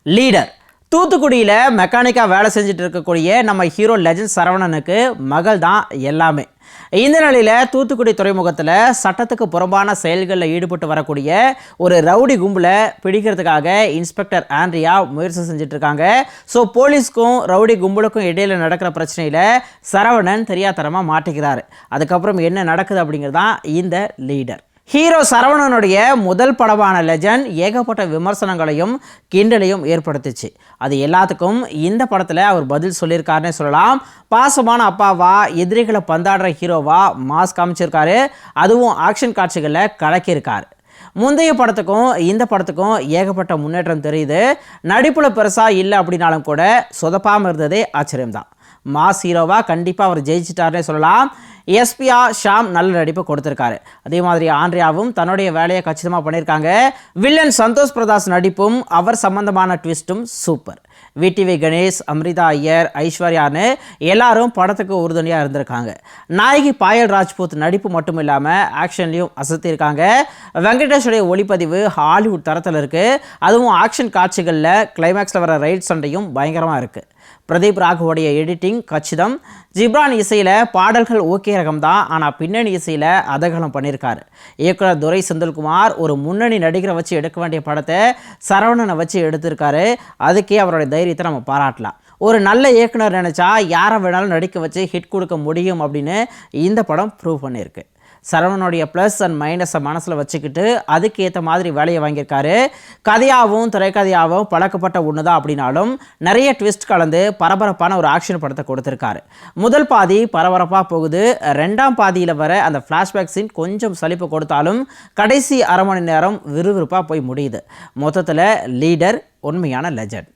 Leader தூத்துக்குடியில் மெக்கானிக்காக வேலை செஞ்சுட்டு இருக்கக்கூடிய நம்ம ஹீரோ லெஜண்ட் சரவணனுக்கு மகள் தான் எல்லாமே. இந்த நிலையில் தூத்துக்குடி துறைமுகத்தில் சட்டத்துக்கு புறம்பான செயல்களில் ஈடுபட்டு வரக்கூடிய ஒரு ரவுடி கும்பலை பிடிக்கிறதுக்காக இன்ஸ்பெக்டர் ஆண்ட்ரியா முயற்சி செஞ்சுட்டு இருக்காங்க. ஸோ போலீஸ்க்கும் ரவுடி கும்பலுக்கும் இடையில் நடக்கிற பிரச்சனையில் சரவணன் தெரியாதனமாக மாட்டிக்கிறாரு. அதுக்கப்புறம் என்ன நடக்குது அப்படிங்கிறது தான் இந்த லீடர். ஹீரோ சரவணனுடைய முதல் படமான லெஜண்ட் ஏகப்பட்ட விமர்சனங்களையும் கிண்டலையும் ஏற்படுத்துச்சு. அது எல்லாத்துக்கும் இந்த படத்தில் அவர் பதில் சொல்லியிருக்காருன்னே சொல்லலாம். பாசமான அப்பாவா, எதிரிகளை பந்தாடுற ஹீரோவா மாஸ் காமிச்சிருக்காரு. அதுவும் ஆக்ஷன் காட்சிகளில் கலக்கியிருக்காரு. முந்தைய படத்துக்கும் இந்த படத்துக்கும் ஏகப்பட்ட முன்னேற்றம் தெரியுது. நடிப்பில் பெருசாக இல்லை அப்படின்னாலும் கூட சொதப்பாமல் இருந்ததே ஆச்சரியம்தான். மாஸ் ஹீரோவா கண்டிப்பாக அவர் ஜெயிச்சிட்டாருன்னே சொல்லலாம். எஸ்பியா ஷாம் நல்ல நடிப்பை கொடுத்துருக்காரு. அதே மாதிரி ஆண்ட்ரியாவும் தன்னுடைய வேலையை கச்சிதமாக பண்ணியிருக்காங்க. வில்லன் சந்தோஷ் பிரதாஸ் நடிப்பும் அவர் சம்பந்தமான ட்விஸ்ட்டும் சூப்பர். விடிவி கணேஷ், அம்ரிதா ஐயர், ஐஸ்வர்யான்னு எல்லாரும் படத்துக்கு உறுதுணையாக இருந்திருக்காங்க. நாயகி பாயல் ராஜ்பூத் நடிப்பு மட்டும் இல்லாமல் ஆக்ஷன்லையும் அசத்தியிருக்காங்க. வெங்கடேஷுடைய ஒளிப்பதிவு ஹாலிவுட் தரத்தில் இருக்குது. அதுவும் ஆக்ஷன் காட்சிகளில் கிளைமேக்ஸில் வர ரைட் சண்டையும் பயங்கரமாக இருக்குது. பிரதீப் ராகவோடைய எடிட்டிங் கச்சிதம். ஜிப்ரான் இசையில் பாடல்கள் ஓகே ரகம் தான், ஆனால் பின்னணி இசையில் அதகலம் பண்ணியிருக்காரு. இயக்குனர் துரை செந்தில்குமார் ஒரு முன்னணி நடிகரை வச்சு எடுக்க வேண்டிய படத்தை சரவணனை வச்சு எடுத்திருக்காரு. அதுக்கே அவருடைய தைரியத்தை நம்ம பாராட்டலாம். ஒரு நல்ல இயக்குனர் நினச்சா யாரை வேணாலும் நடிக்க வச்சு ஹிட் கொடுக்க முடியும் அப்படின்னு இந்த படம் ப்ரூவ் பண்ணியிருக்கு. சரவணனுடைய ப்ளஸ் அண்ட் மைனஸை மனசில் வச்சுக்கிட்டு அதுக்கேற்ற மாதிரி வேலையை வாங்கியிருக்காரு. கதையாகவும் திரைக்கதையாகவும் பழக்கப்பட்ட ஒன்று தான் அப்படின்னாலும் நிறைய ட்விஸ்ட் கலந்து பரபரப்பான ஒரு ஆக்ஷன் படத்தை கொடுத்துருக்காரு. முதல் பாதி பரபரப்பாக போகுது. ரெண்டாம் பாதியில் வர அந்த ஃப்ளாஷ்பேக் சீன் கொஞ்சம் சலிப்பு கொடுத்தாலும் கடைசி அரை மணி நேரம் விறுவிறுப்பாக போய் முடியுது. மொத்தத்தில் லீடர் உண்மையான லெஜண்ட்.